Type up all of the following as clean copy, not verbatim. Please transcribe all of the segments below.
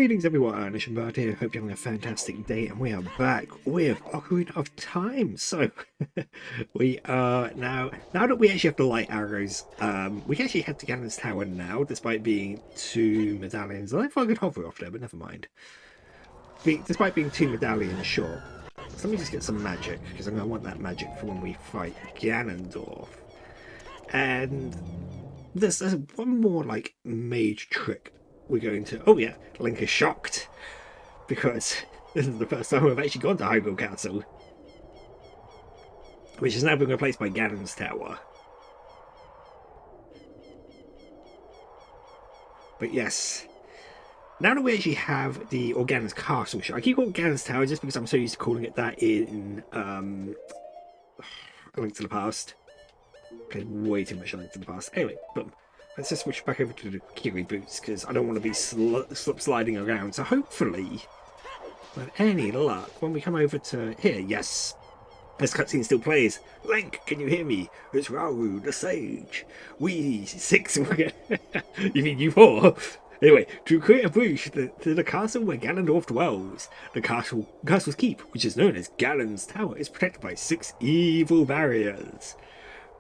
Greetings everyone, Bird here. Hope you're having a fantastic day, and we are back with Ocarina of Time. So we are now that we actually have the light arrows, we can actually head to Ganon's Tower now, despite being two medallions. I thought I could hover off there, but never mind. Despite being two medallions short. So let me just get some magic, because I'm going to want that magic for when we fight Ganondorf. And there's one more like mage trick we're going to. Oh yeah, Link is shocked because this is the first time I've actually gone to Hyrule Castle, which has now been replaced by Ganon's Tower. But yes, now that we actually have the Ganon's Castle, I keep calling it Ganon's Tower just because I'm so used to calling it that in A Link to the Past. Played way too much A Link to the Past. Anyway, boom. Let's just switch back over to the Kiwi boots because I don't want to be slip sliding around. So hopefully, with any luck, when we come over to here, yes, this cutscene still plays. Link, can you hear me? It's Rauru, the sage. We six. You mean you four? Anyway, to create a bridge to the castle where Ganondorf dwells, the castle's keep, which is known as Ganon's Tower, is protected by 6 evil barriers.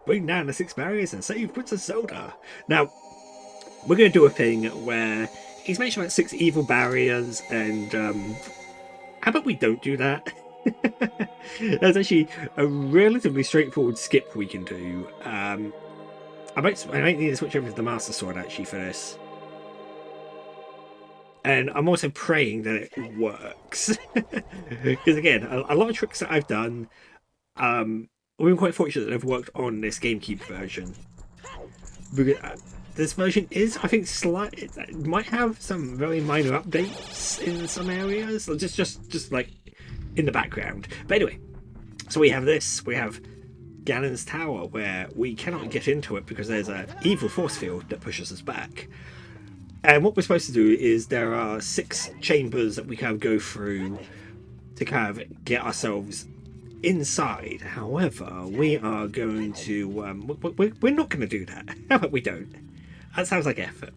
Bring down the 6 barriers and save Princess Zelda. Now, we're going to do a thing where he's mentioned about 6 evil barriers, and how about we don't do that? That's actually a relatively straightforward skip we can do. I might need to switch over to the Master Sword actually for this. And I'm also praying that it works. Because again, a lot of tricks that I've done, we've been quite fortunate that they've worked on this GameCube version. Because this version is, I think, it might have some very minor updates in some areas, just like in the background. But anyway, so we have this. We have Ganon's Tower, where we cannot get into it because there's an evil force field that pushes us back. And what we're supposed to do is there are 6 chambers that we kind of go through to kind of get ourselves inside. However, we are going to we're not going to do that. How about we don't? That sounds like effort.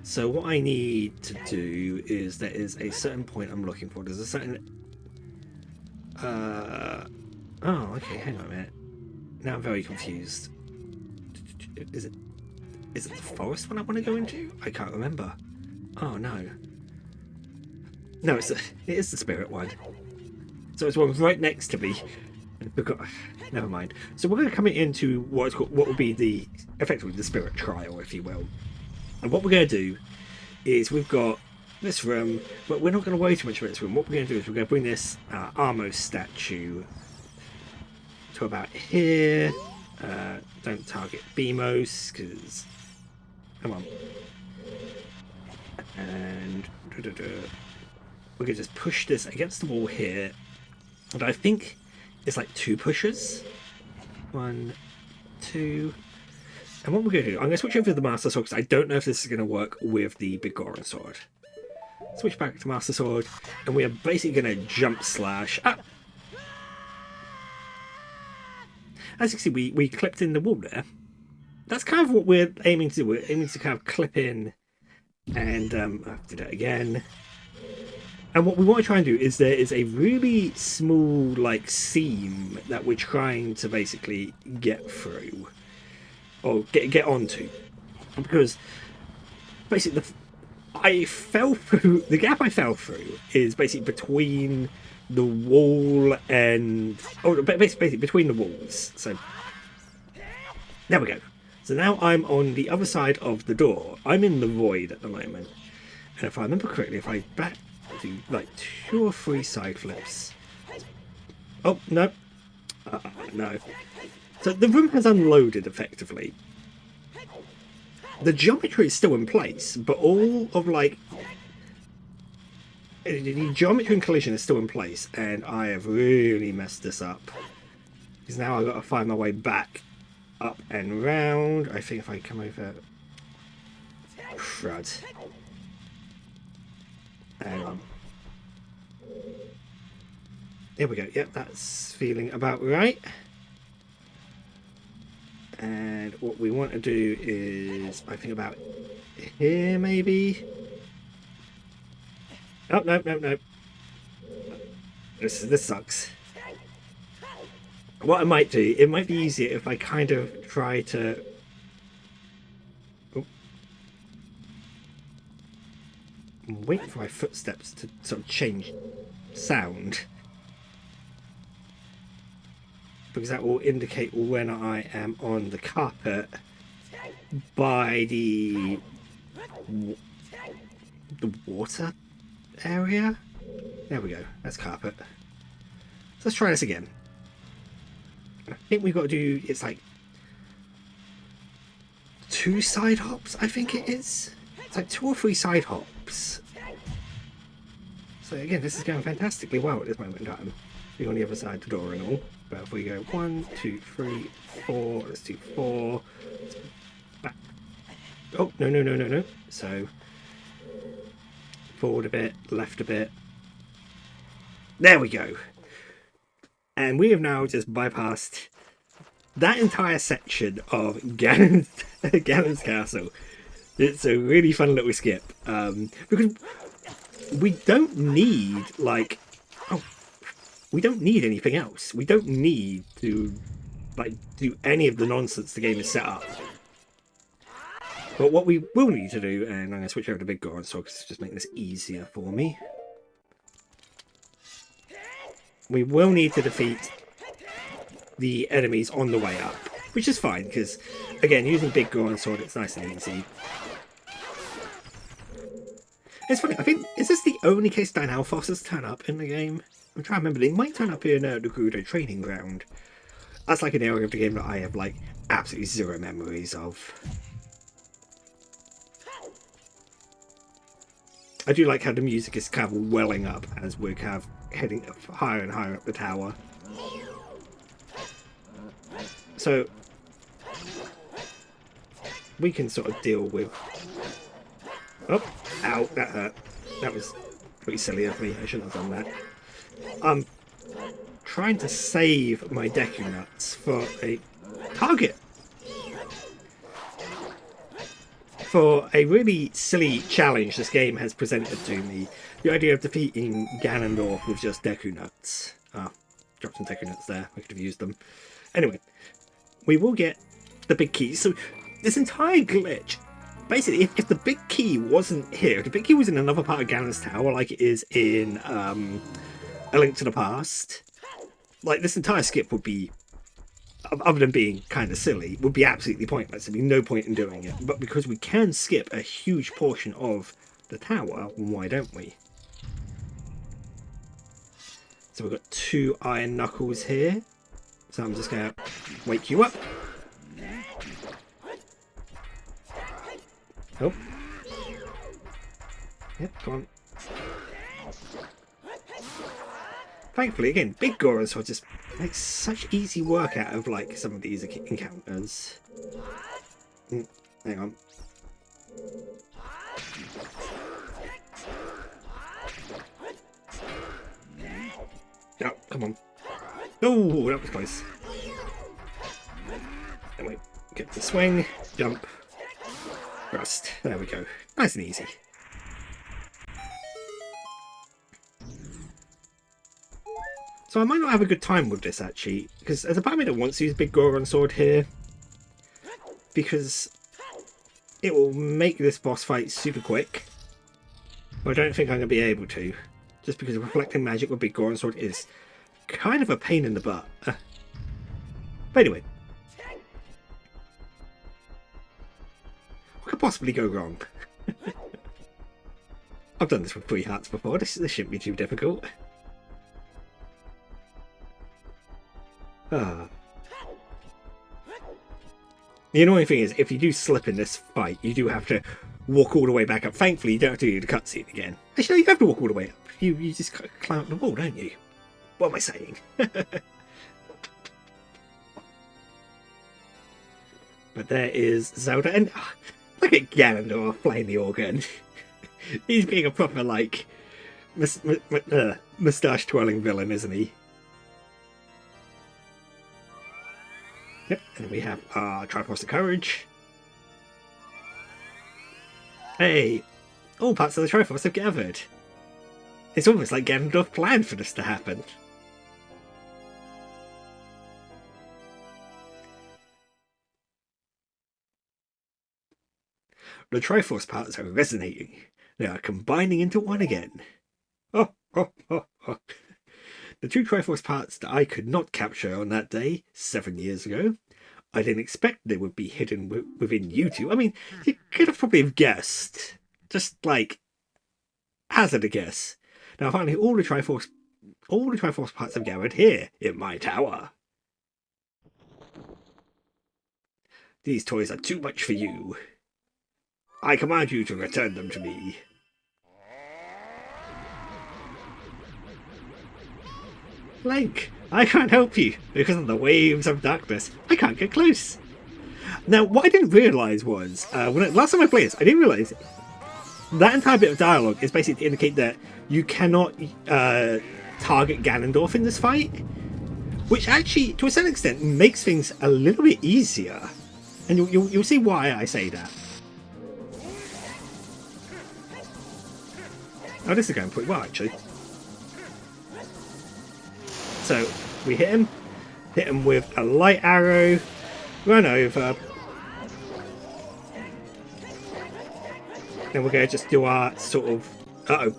So what I need to do is there is a certain point I'm looking for. There's a certain oh, okay, hang on a minute. Now I'm very confused. Is it the forest one I want to go into? I can't remember. Oh no. No, it is the spirit one. So it's one right next to me. Never mind. So we're going to come into what will be effectively the spirit trial, if you will. And what we're going to do is we've got this room, but we're not going to worry too much about this room. What we're going to do is we're going to bring this Armo statue to about here. Don't target Beamos, because... Come on. And... we're going to just push this against the wall here. And I think it's like 2 pushes. 1, 2. And what we're going to do, I'm going to switch over to the Master Sword because I don't know if this is going to work with the Big Goron Sword. Switch back to Master Sword, and we are basically going to jump slash. Ah! As you can see, we clipped in the wall there. That's kind of what we're aiming to do. We're aiming to kind of clip in, and I have to do that again. And what we want to try and do is there is a really small like seam that we're trying to basically get through or get onto, because basically the gap I fell through is basically between the wall and basically between the walls. So there we go. So now I'm on the other side of the door. I'm in the void at the moment, and if I remember correctly, if I do like 2 or 3 side flips. Oh no, no. So the room has unloaded effectively. The geometry is still in place, but all of like the geometry and collision is still in place, and I have really messed this up because now I've got to find my way back up and round. I think if I come over, crud. Hang on. There we go. Yep, that's feeling about right. And what we want to do is, I think about here maybe. Oh, no, no, no. This sucks. What I might do, it might be easier if I kind of try to... Oh, I'm waiting for my footsteps to sort of change sound. Because that will indicate when I am on the carpet by the water area. There we go. That's carpet. So let's try this again. I think we've got to do, it's like 2 side hops, I think it is. It's like 2 or 3 side hops. So again, this is going fantastically well at this moment in time. Being on the other side of the door and all. But if we go 1, 2, 3, 4, let's do 4. Back. Oh, no, no, no, no, no. So forward a bit, left a bit. There we go. And we have now just bypassed that entire section of Ganon's castle. It's a really fun little skip. Because we don't need, like... Oh, we don't need anything else. We don't need to, like, do any of the nonsense the game is set up. But what we will need to do, and I'm going to switch over to Big Goron so it's just make this easier for me. We will need to defeat the enemies on the way up, which is fine because, again, using Big Goron Sword, it's nice and easy. It's funny, I think, is this the only case Dinalfosses turn up in the game? I'm trying to remember, they might turn up in the Gerudo Training Ground. That's like an area of the game that I have, like, absolutely zero memories of. I do like how the music is kind of welling up as we're kind of heading higher and higher up the tower. So we can sort of deal with... Oh, ow, that hurt. That was pretty silly of me. I shouldn't have done that. I'm trying to save my Deku Nuts for a target. For a really silly challenge this game has presented to me. The idea of defeating Ganondorf with just Deku Nuts. Ah, dropped some Deku Nuts there. I could have used them. Anyway, we will get the big key. So this entire glitch, basically, if the big key wasn't here, if the big key was in another part of Ganon's tower, like it is in A Link to the Past, like this entire skip would be, other than being kind of silly, would be absolutely pointless. There'd be no point in doing it. But because we can skip a huge portion of the tower, why don't we? So we've got 2 iron knuckles here. So I'm just going to wake you up. Oh. Yep, come on. Thankfully, again, Big Goron Sword just makes such easy work out of, like, some of these encounters. Hang on. Oh, come on. Oh, that was close. Anyway, get the swing, jump, thrust. There we go. Nice and easy. So I might not have a good time with this, actually, because there's a part of me that wants to use Big Goron Sword here, because it will make this boss fight super quick, but I don't think I'm going to be able to, just because reflecting magic with Big Goron Sword is kind of a pain in the butt. But anyway, what could possibly go wrong? I've done this with 3 hearts before, this shouldn't be too difficult. Ah. The annoying thing is, if you do slip in this fight, you do have to walk all the way back up. Thankfully, you don't have to do the cutscene again. Actually, no, you have to walk all the way up. You just climb up the wall, don't you? What am I saying? But there is Zelda, and look at Ganondorf playing the organ. He's being a proper, like, moustache-twirling villain, isn't he? Yep, and we have our Triforce of Courage. Hey! All parts of the Triforce have gathered. It's almost like Ganondorf planned for this to happen. The Triforce parts are resonating. They are combining into one again. Oh, oh, oh, oh. The two Triforce parts that I could not capture on that day, 7 years ago, I didn't expect they would be hidden within you two. I mean, you could have probably guessed. Just like, hazard a guess. Now finally all the Triforce parts have gathered here in my tower. These toys are too much for you. I command you to return them to me. Link, I can't help you because of the waves of darkness. I can't get close. Now, what I didn't realise was, last time I played this, I didn't realise that entire bit of dialogue is basically to indicate that you cannot target Ganondorf in this fight, which actually, to a certain extent, makes things a little bit easier. And you'll see why I say that. Oh, this is going pretty well, actually. So, we hit him with a light arrow, run over. Then we're going to just do our sort of... Uh-oh.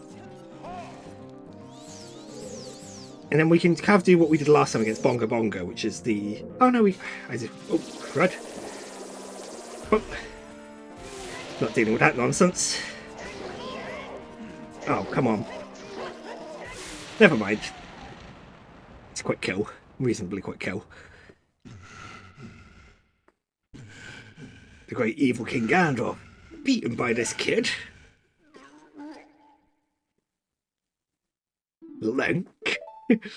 And then we can kind of do what we did last time against Bongo Bongo, which is the... Oh, no, oh, crud. Oh. Not dealing with that nonsense. Oh, come on. Never mind. It's a quick kill. Reasonably quick kill. The great evil King Ganondorf. Beaten by this kid. Link?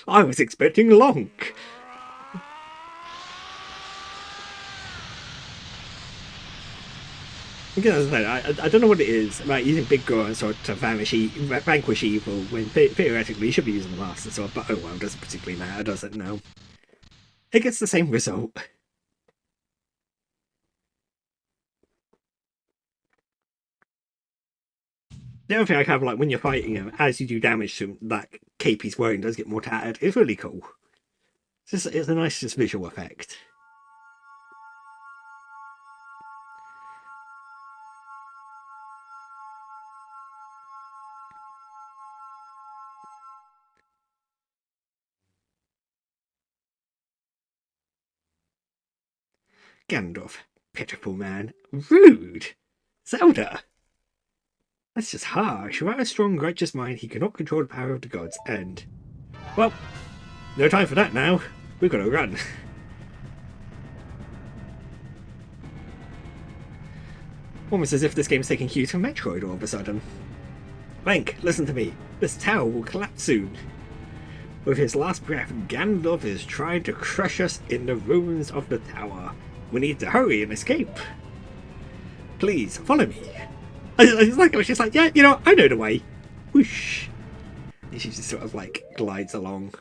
I was expecting Lonk. Again, I don't know what it is about using Big Goron Sword to vanquish evil when theoretically you should be using the Master Sword, but oh well, it doesn't particularly matter, does it? No. It gets the same result. The other thing I kind of like when you're fighting him, as you do damage to him, that cape he's wearing does get more tattered. It's really cool. It's a nice just visual effect. Ganondorf, pitiful man, rude. Zelda. That's just harsh. Without a strong, righteous mind, he cannot control the power of the gods, and... Well, no time for that now. We've got to run. Almost as if this game's taking cues from Metroid all of a sudden. Link, listen to me. This tower will collapse soon. With his last breath, Ganondorf is trying to crush us in the ruins of the tower. We need to hurry and escape. Please, follow me. She's like, yeah, you know, I know the way. Whoosh. And she just sort of like glides along.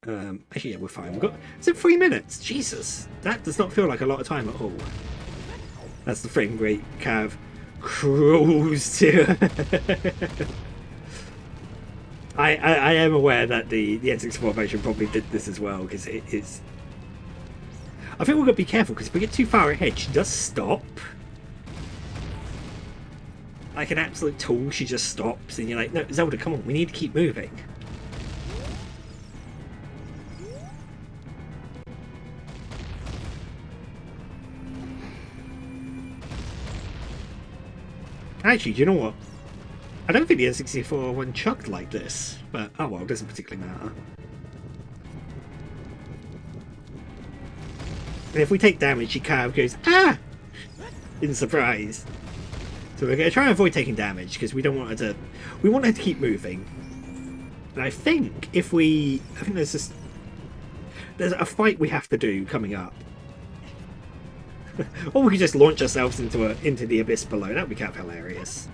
Actually, yeah, we're fine. We've got... Is it 3 minutes? Jesus. That does not feel like a lot of time at all. That's the frame rate Cav cruise to. I am aware that the N64 version probably did this as well, because it is... I think we've got to be careful, because if we get too far ahead, she does stop. Like an absolute tool, she just stops, and you're like, no, Zelda, come on, we need to keep moving. Actually, do you know what? I don't think the N64 one chugged like this, but oh well, it doesn't particularly matter. And if we take damage, she kind of goes, ah! In surprise. So we're going to try and avoid taking damage, because we don't want her to... We want her to keep moving. And I think if we... I think there's a fight we have to do coming up. Or we could just launch ourselves into the abyss below. That would be kind of hilarious.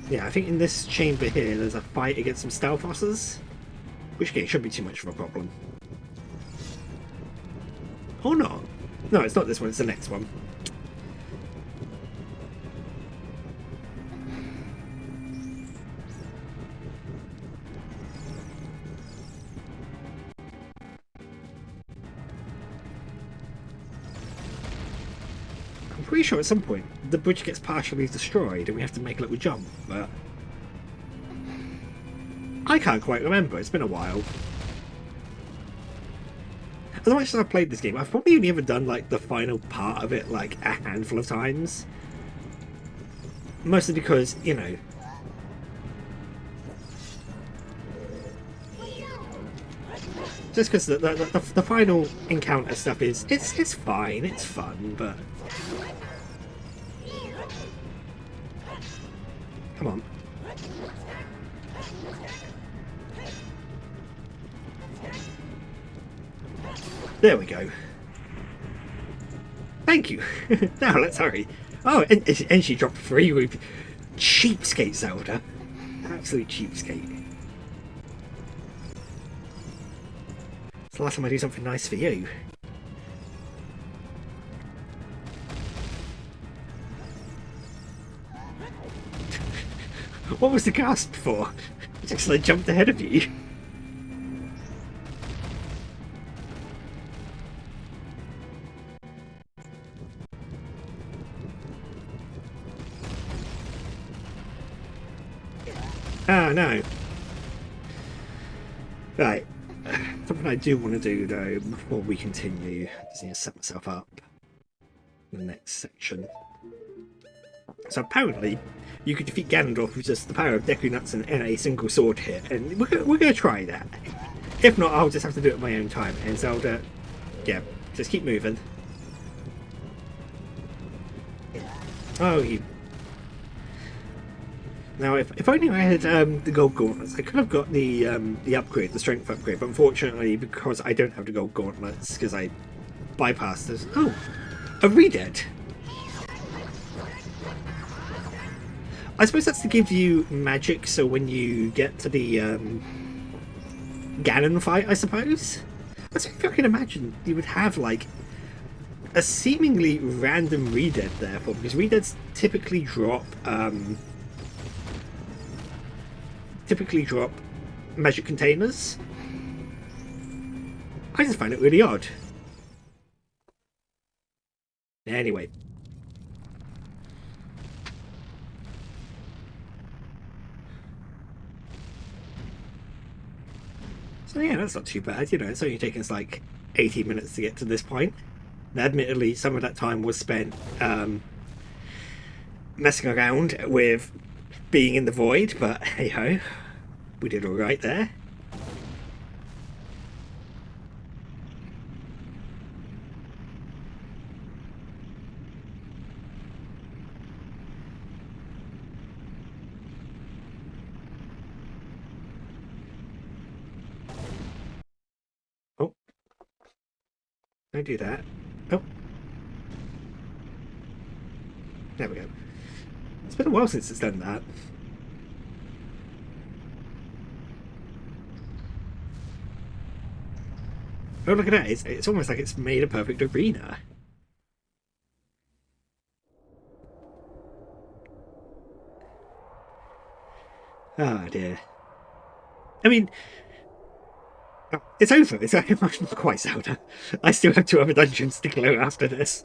Yeah, I think in this chamber here, there's a fight against some Stalfosses. Which again, shouldn't be too much of a problem. Or not. No, it's not this one, it's the next one. pretty sure at some point the bridge gets partially destroyed and we have to make a little jump, but I can't quite remember. It's been a while. As much as I've played this game, I've probably only ever done like the final part of it like a handful of times. Mostly because, you know, just because the final encounter stuff is it's fine, it's fun, but come on. There we go. Thank you. Now let's hurry. Oh, and she dropped 3 rupees. Cheapskate, Zelda. Absolute cheapskate. It's the last time I do something nice for you. What was the gasp for? Just like jumped ahead of you. Ah, no. Right. Something I do want to do, though, before we continue, I just need to set myself up in the next section. So apparently, you could defeat Ganondorf with just the power of Deku Nuts and a single sword hit, and we're going to try that. If not, I'll just have to do it at my own time. And Zelda, yeah, just keep moving. Oh, you... Now, if only I had the gold gauntlets, I could have got the upgrade, the strength upgrade. But unfortunately, because I don't have the gold gauntlets, because I bypassed this. Oh, a redead. I suppose that's to give you magic, so when you get to the Ganon fight, I suppose. That's if I can imagine you would have like a seemingly random redead there, because redeads typically drop. Magic containers. I just find it really odd. Anyway. So yeah, that's not too bad, you know, it's only taken us like 18 minutes to get to this point. Now, admittedly, some of that time was spent messing around with being in the void, but hey ho, we did alright there. Oh, don't do that. Oh, there we go. It's been a while since it's done that. Oh, look at that. It's almost like it's made a perfect arena. Oh, dear. I mean, it's over. It's not quite Zelda. I still have 2 other dungeons to go after this.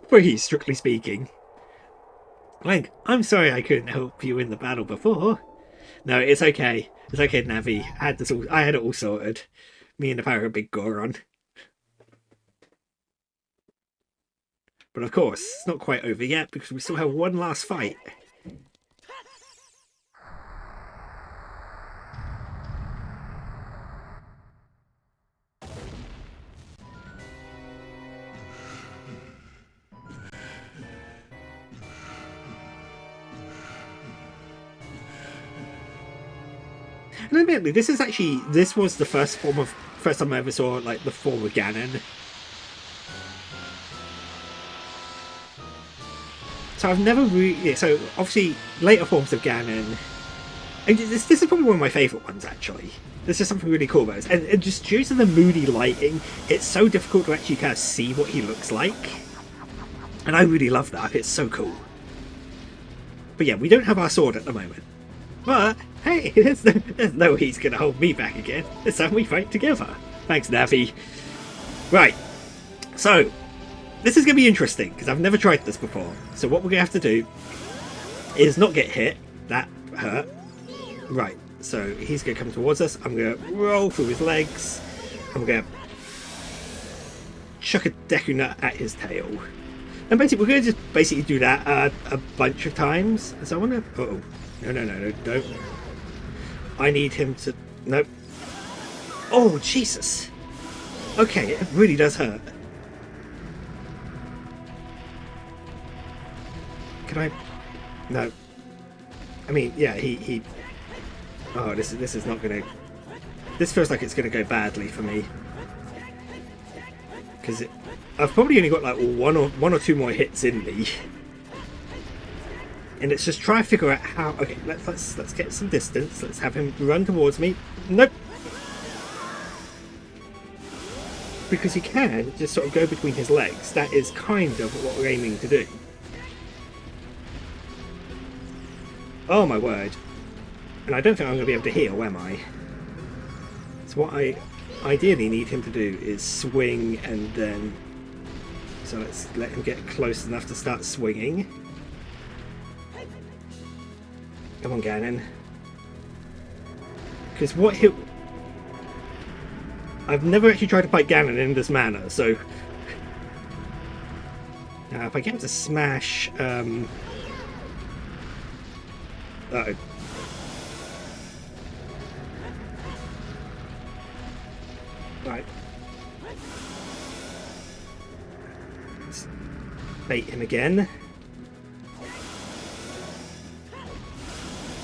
Pretty strictly speaking. Like, I'm sorry I couldn't help you in the battle before. No, it's okay. It's okay, Navi. I had it all sorted. Me and the power of Big Goron. But of course, it's not quite over yet because we still have one last fight. And admittedly, this was the first time I ever saw like the form of Ganon. So I've never really... So obviously, later forms of Ganon... And this is probably one of my favourite ones, actually. There's just something really cool about it. And just due to the moody lighting, it's so difficult to actually kind of see what he looks like. And I really love that. It's so cool. But yeah, we don't have our sword at the moment. But, hey, there's no he's going to hold me back again. This time we fight together. Thanks, Navi. Right. So, this is going to be interesting because I've never tried this before. So what we're going to have to do is not get hit. That hurt. Right. So he's going to come towards us. I'm going to roll through his legs. I'm going to chuck a Deku Nut at his tail. And basically, we're going to just basically do that a bunch of times. So I want to... Uh-oh. No, don't. I need him to... Nope. Oh, Jesus. Okay, it really does hurt. Can I... No. I mean, yeah, he... Oh, this is not going to... This feels like it's going to go badly for me. Because I've probably only got like one or two more hits in me. And it's just try to figure out how... Okay, let's get some distance. Let's have him run towards me. Nope. Because he can just sort of go between his legs. That is kind of what we're aiming to do. Oh my word. And I don't think I'm going to be able to heal, am I? So what I ideally need him to do is swing and then... So let's let him get close enough to start swinging. Come on, Ganon. Because what he... I've never actually tried to fight Ganon in this manner, so... Now, if I get him to smash... Uh-oh. Right. Let's bait him again.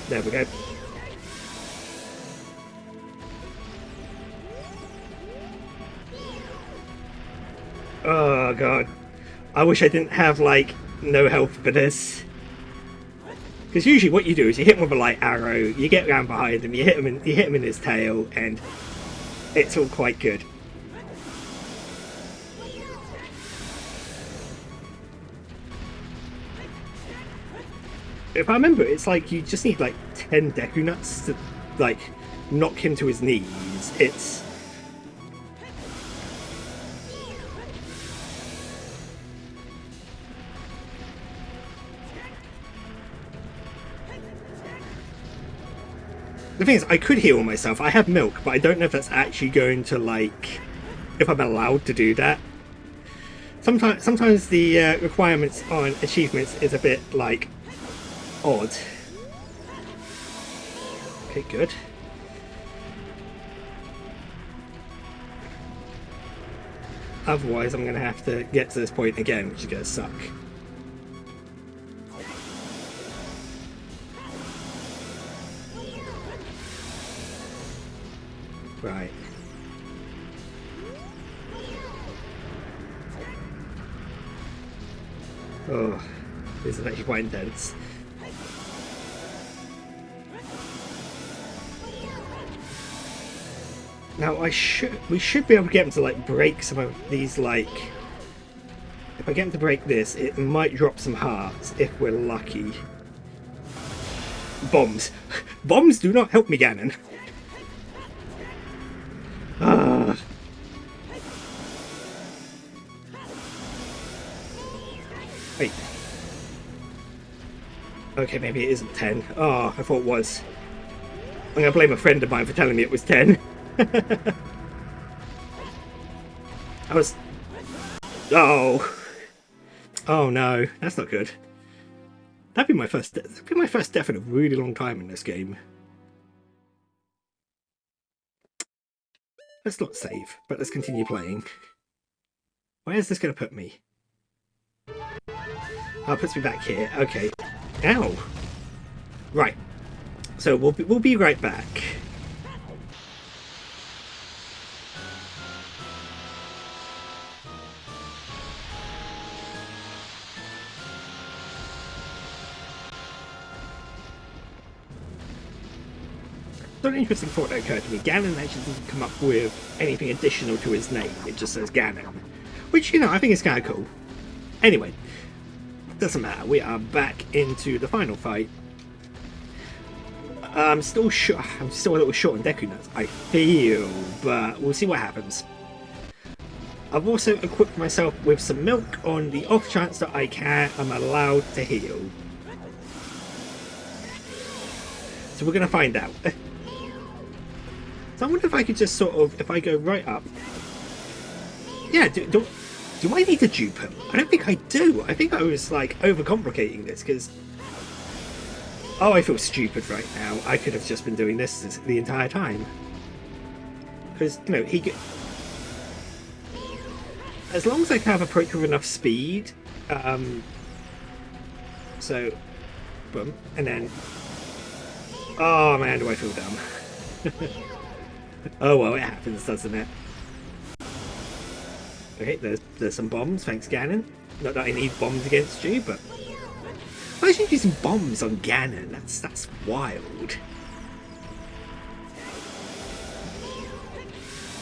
There we go. Oh god. I wish I didn't have, like, no health for this. Because usually what you do is you hit him with a light arrow, you get around behind him, you hit him in his tail, and it's all quite good. If I remember, it's like you just need like 10 Deku Nuts to like knock him to his knees. It's... The thing is, I could heal myself. I have milk, but I don't know if that's actually going to, like... If I'm allowed to do that. Sometimes the requirements on achievements is a bit, like, odd. Okay, good. Otherwise, I'm going to have to get to this point again, which is going to suck. Right. Oh, this is actually quite intense. Now we should be able to get him to like break some of these, like... If I get him to break this, it might drop some hearts if we're lucky. Bombs. Bombs do not help me, Ganon. Ah. Wait. Okay, maybe it isn't 10. Oh, I thought it was. I'm going to blame a friend of mine for telling me it was 10. I was... Oh. Oh no, that's not good. That'd be my first death in a really long time in this game. Let's not save, but let's continue playing. Where is this going to put me? Oh, it puts me back here. Okay. Ow. Right. So we'll be right back. So an interesting thought that occurred to me. Ganon actually doesn't come up with anything additional to his name. It just says Ganon. Which, you know, I think is kind of cool. Anyway, doesn't matter. We are back into the final fight. I'm still a little short on Deku Nuts, I feel, but we'll see what happens. I've also equipped myself with some milk on the off chance that I'm allowed to heal. So we're going to find out. So I wonder if I could just sort of, if I go right up. Yeah, do I need to dupe him? I don't think I do. I think I was like overcomplicating this because... Oh, I feel stupid right now. I could have just been doing this the entire time. Because, you know, as long as I can have approach with enough speed, so, boom, and then, oh man, do I feel dumb. Oh well, it happens, doesn't it? Okay, there's some bombs, thanks Ganon. Not that I need bombs against you, but why should you using bombs on Ganon? That's wild.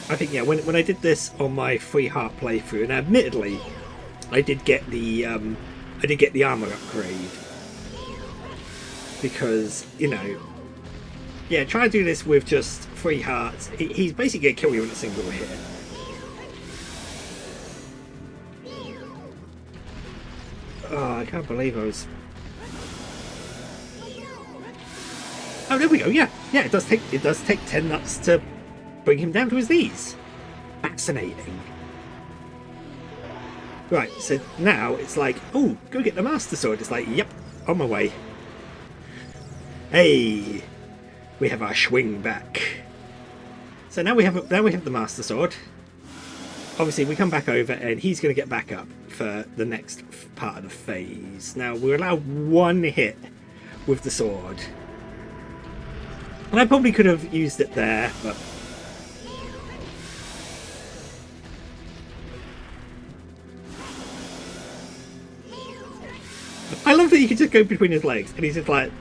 I think, yeah, when I did this on my free heart playthrough, and admittedly, I did get the armor upgrade because, you know, yeah, try to do this with just 3 hearts. He's basically gonna kill you in a single hit. Oh, I can't believe I was. Oh, there we go. Yeah, yeah. It does take 10 nuts to bring him down to his knees. Fascinating. Right, so now it's like, oh, go get the Master Sword. It's like, yep, on my way. Hey, we have our swing back. So now we have the Master Sword. Obviously, we come back over, and he's going to get back up for the next part of the phase. Now we're allowed 1 hit with the sword, and I probably could have used it there, but. I love that you can just go between his legs, and he's just like,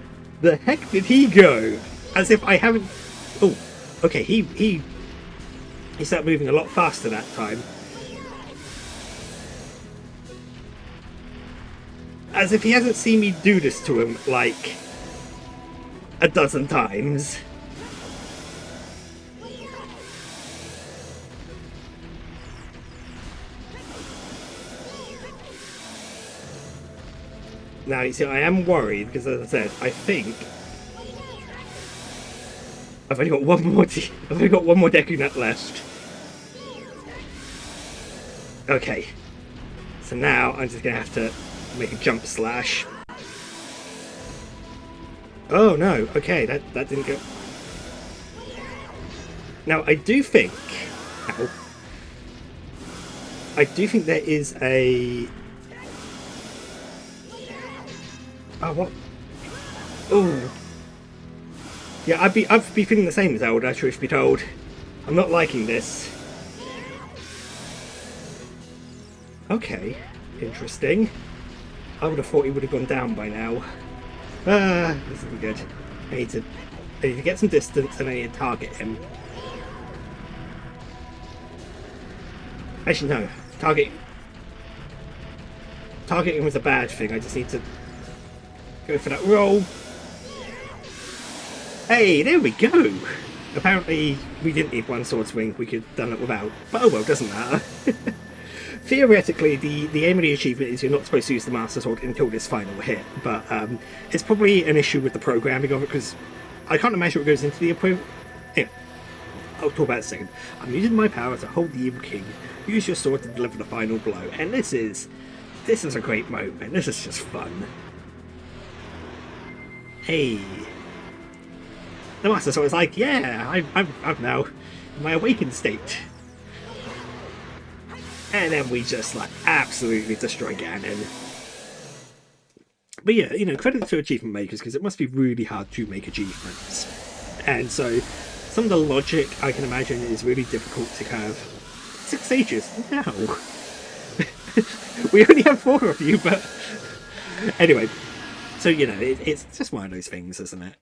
the heck did he go? As if I haven't... Oh, okay, he started moving a lot faster that time. As if he hasn't seen me do this to him, like, a dozen times. Now, you see, I am worried, because as I said, I think I've only got one more Deku nut left. Okay. So now I'm just going to have to make a jump slash. Oh no, okay, that didn't go. Now I do think... Ow. I do think there is a... Oh, what? Oh. Yeah, I'd be feeling the same as Elder, truth be told. I'm not liking this. Okay, interesting. I would have thought he would have gone down by now. This isn't good. I need to get some distance and I need to target him. Actually, no. Targeting was a bad thing. I just need to go for that roll. Hey, there we go! Apparently, we didn't need 1 sword swing. We could have done it without. But oh well, doesn't matter. Theoretically, the aim of the achievement is you're not supposed to use the Master Sword until this final hit. But it's probably an issue with the programming of it, because I can't imagine what goes into the approval. Anyway, I'll talk about it in a second. I'm using my power to hold the Evil King. Use your sword to deliver the final blow. And this is a great moment. This is just fun. Hey. The Master Sword is like, yeah, I'm now in my awakened state. And then we just like absolutely destroy Ganon. But yeah, you know, credit to achievement makers, because it must be really hard to make achievements. And so some of the logic, I can imagine, is really difficult to have. 6 stages? No. We only have 4 of you, but anyway. So, you know, it's just one of those things, isn't it?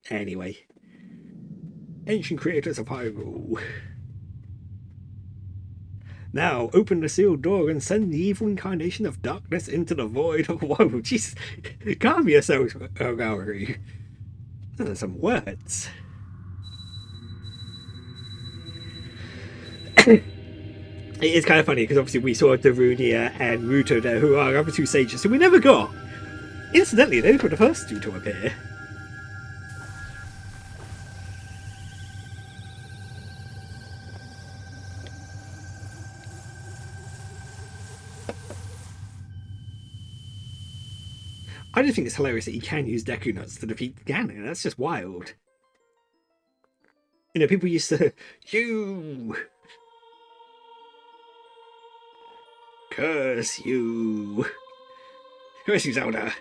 Anyway. Ancient creators of Hyrule. Now, open the sealed door and send the evil incarnation of darkness into the void. Whoa, jeez. Calm yourself, Gauri. Those are some words. It's kind of funny because obviously we saw Darunia and Ruto there, who are other two sages, who we never got. Incidentally, those were the first two to appear. I just think it's hilarious that you can use Deku nuts to defeat Ganon. That's just wild. You know, people used to... You! Curse you! Curse you, Zelda!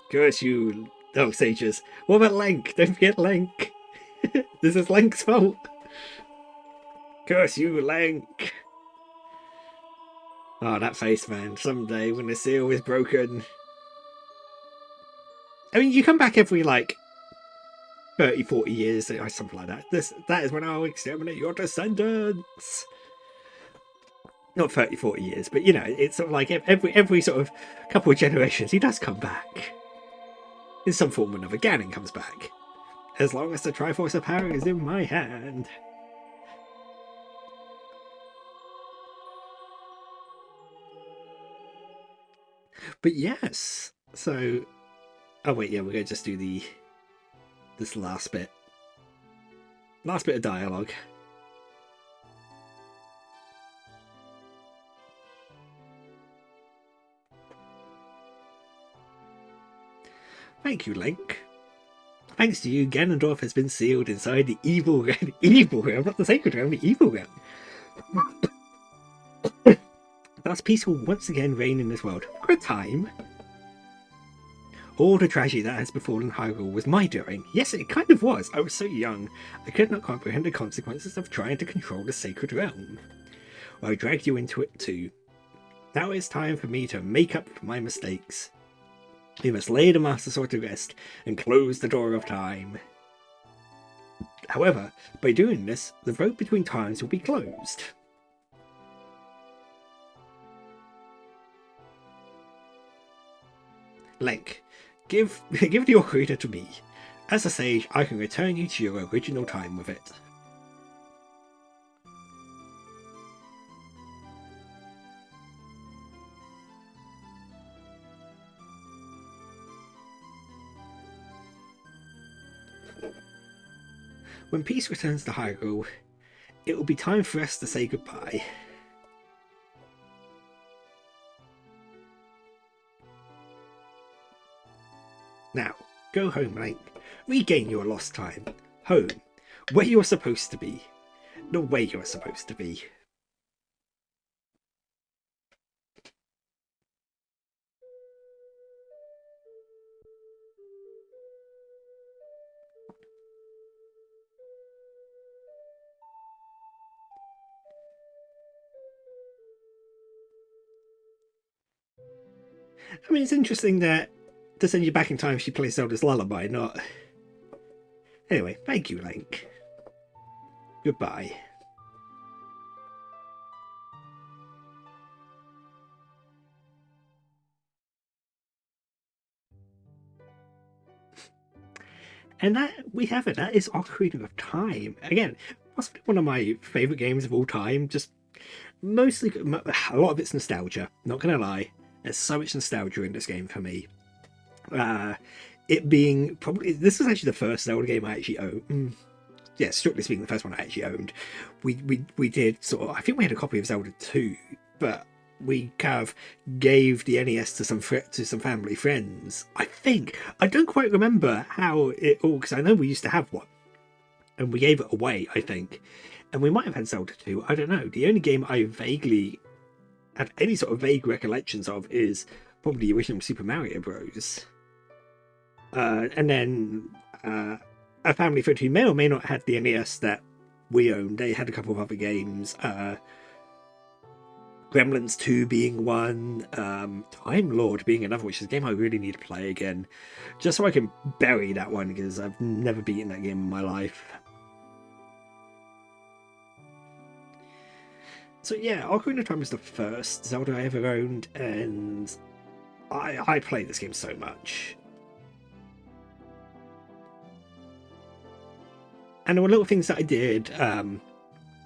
Curse you, Dark Sages. What about Link? Don't forget Link! This is Link's fault! Curse you, Link! Oh, that face, man. Someday, when the seal is broken... I mean, you come back every, like, 30, 40 years, something like that. That is when I'll exterminate your descendants! Not 30, 40 years, but, you know, it's sort of like every sort of couple of generations, he does come back. In some form or another, Ganon comes back. As long as the Triforce of Power is in my hand. But yes, so... Oh wait, yeah, we're going to just do this last bit. Last bit of dialogue. Thank you, Link. Thanks to you, Ganondorf has been sealed inside the evil realm, not the sacred realm, the evil realm. Thus peace will once again reign in this world. For a time. All the tragedy that has befallen Hyrule was my doing. Yes, it kind of was. I was so young, I could not comprehend the consequences of trying to control the sacred realm. Well, I dragged you into it too. Now it's time for me to make up for my mistakes. We must lay the Master Sword to rest and close the door of time. However, by doing this, the road between times will be closed. Link, give the Ocarina to me. As a sage, I can return you to your original time with it. When peace returns to Hyrule, it will be time for us to say goodbye. Now, go home, Link. Regain your lost time. Home. Where you're supposed to be. The way you're supposed to be. I mean, it's interesting that to send you back in time she plays Zelda's Lullaby, not... Anyway, thank you, Link. Goodbye. And that, we have it. That is Ocarina of Time. Again, possibly one of my favourite games of all time. Just mostly, a lot of it's nostalgia. Not going to lie. There's so much nostalgia in this game for me. It being probably... This was actually the first Zelda game I actually owned. Yeah, strictly speaking, the first one I actually owned. We did sort of... I think we had a copy of Zelda 2, but we kind of gave the NES to some family friends. I think. I don't quite remember how it all... Because I know we used to have one. And we gave it away, I think. And we might have had Zelda 2. I don't know. The only game I vaguely had any sort of vague recollections of is probably the original Super Mario Bros. And then a family friend who may or may not have the NES that we owned, they had a couple of other games. Gremlins 2 being one, Time Lord being another, which is a game I really need to play again. Just so I can bury that one, because I've never beaten that game in my life. So yeah, Ocarina of Time is the first Zelda I ever owned, and I played this game so much. And there were little things that I did. You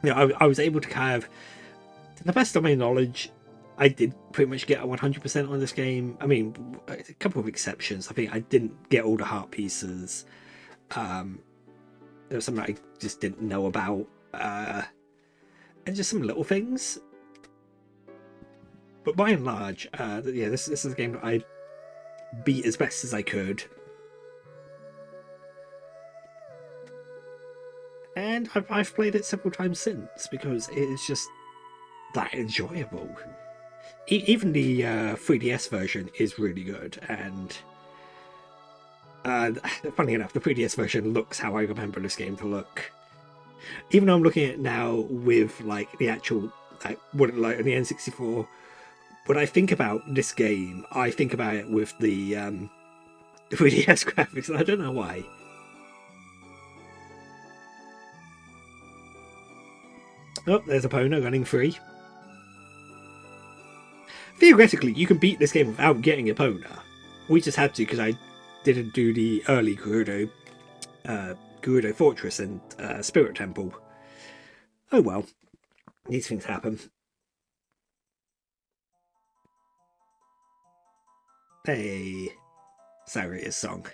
know, I was able to kind of the best of my knowledge, I did pretty much get a 100% on this game. I mean, a couple of exceptions. I think I didn't get all the heart pieces. There was something I just didn't know about. And just some little things. But by and large, yeah, this is a game that I beat as best as I could. And I've played it several times since because it is just that enjoyable. Even the 3DS version is really good, and funny enough, the 3DS version looks how I remember this game to look. Even though I'm looking at it now with like the actual what it like on the N64, when I think about this game, I think about it with the 3DS graphics, and I don't know why. Oh, there's a Epona running free. Theoretically, you can beat this game without getting a Epona. We just had to because I didn't do the early Gerudo Fortress and Spirit Temple. Oh well, these things happen. Hey, Saria's song.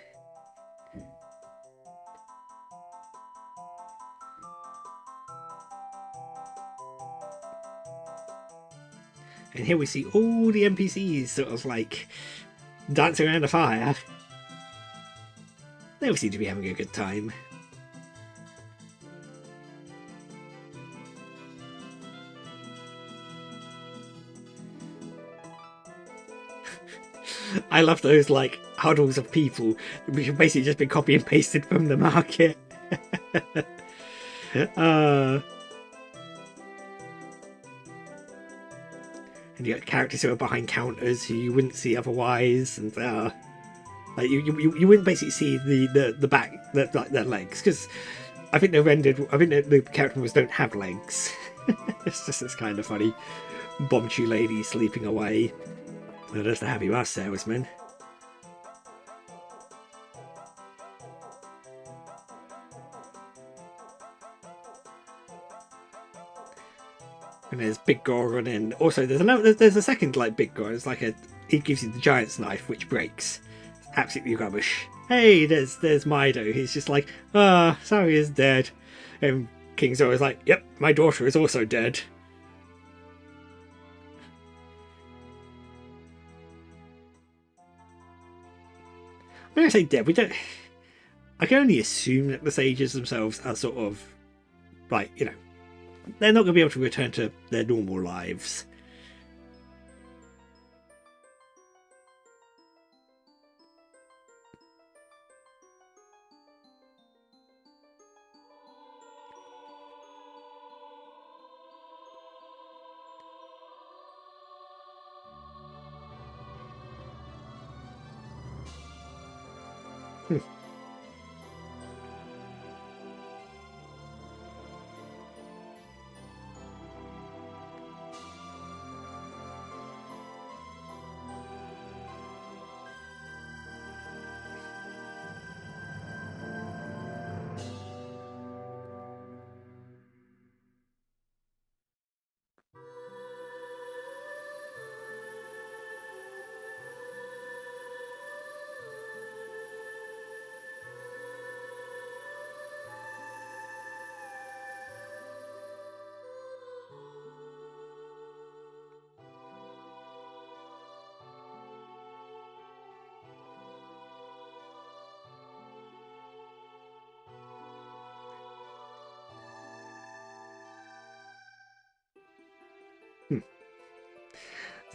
And here we see all the NPCs sort of like dancing around a fire. They all seem to be having a good time. I love those like huddles of people which have basically just been copy and pasted from the market. And you got characters who are behind counters who you wouldn't see otherwise, and like you wouldn't basically see the back their legs, because I think they're rendered. I think the character models don't have legs. It's just this kind of funny bombchu lady sleeping away. Oh, there's the happy mask salesman. And there's Big Goron, and also there's a second like Big Goron. It's like he gives you the giant's knife, which breaks. Absolutely rubbish. Hey, there's Mido. He's just like, Sari is dead. And King Zoro's like, yep, my daughter is also dead. When I say dead, we don't. I can only assume that the sages themselves are sort of like, you know, they're not going to be able to return to their normal lives.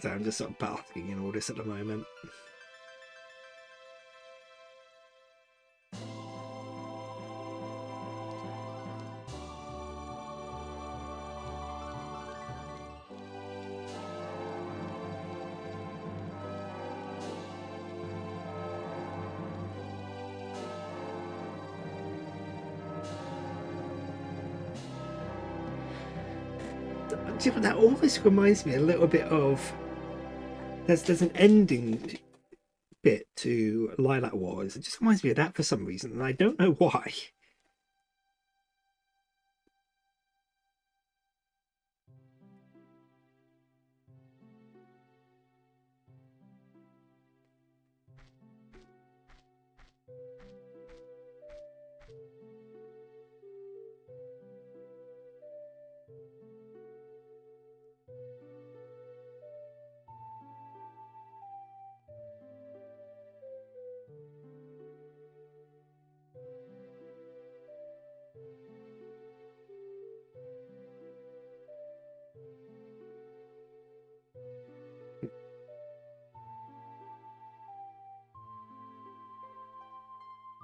So I'm just sort of basking in all this at the moment. That almost reminds me a little bit of there's an ending bit to Lilac Wars. It just reminds me of that for some reason, and I don't know why.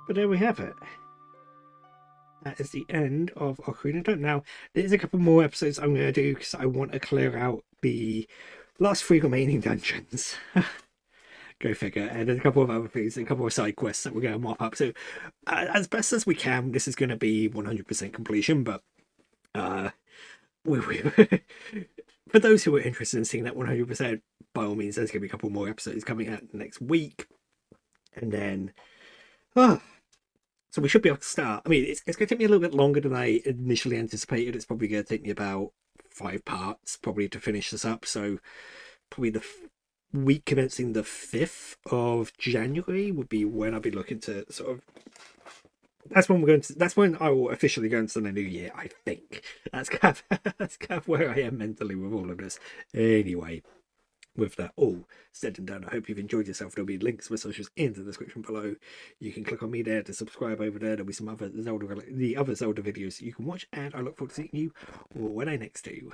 But there we have it. That is the end of Ocarina. Now, there's a couple more episodes I'm going to do because I want to clear out the last 3 remaining dungeons. Go figure. And there's a couple of other things, a couple of side quests that we're going to mop up. So, as best as we can, this is going to be 100% completion. But for those who are interested in seeing that 100%, by all means, there's going to be a couple more episodes coming out next week. And then, so we should be able to start. I mean, it's going to take me a little bit longer than I initially anticipated. It's probably going to take me about 5 parts, probably, to finish this up. So probably the week commencing the 5th of January would be when I'll be looking to sort of. That's when I will officially go into the new year, I think. That's kind of where I am mentally with all of this. Anyway, with that all said and done, I hope you've enjoyed yourself. There'll be links to my socials in the description below. You can click on me there to subscribe over there. There'll be some other Zelda videos that you can watch, and I look forward to seeing you when I next do.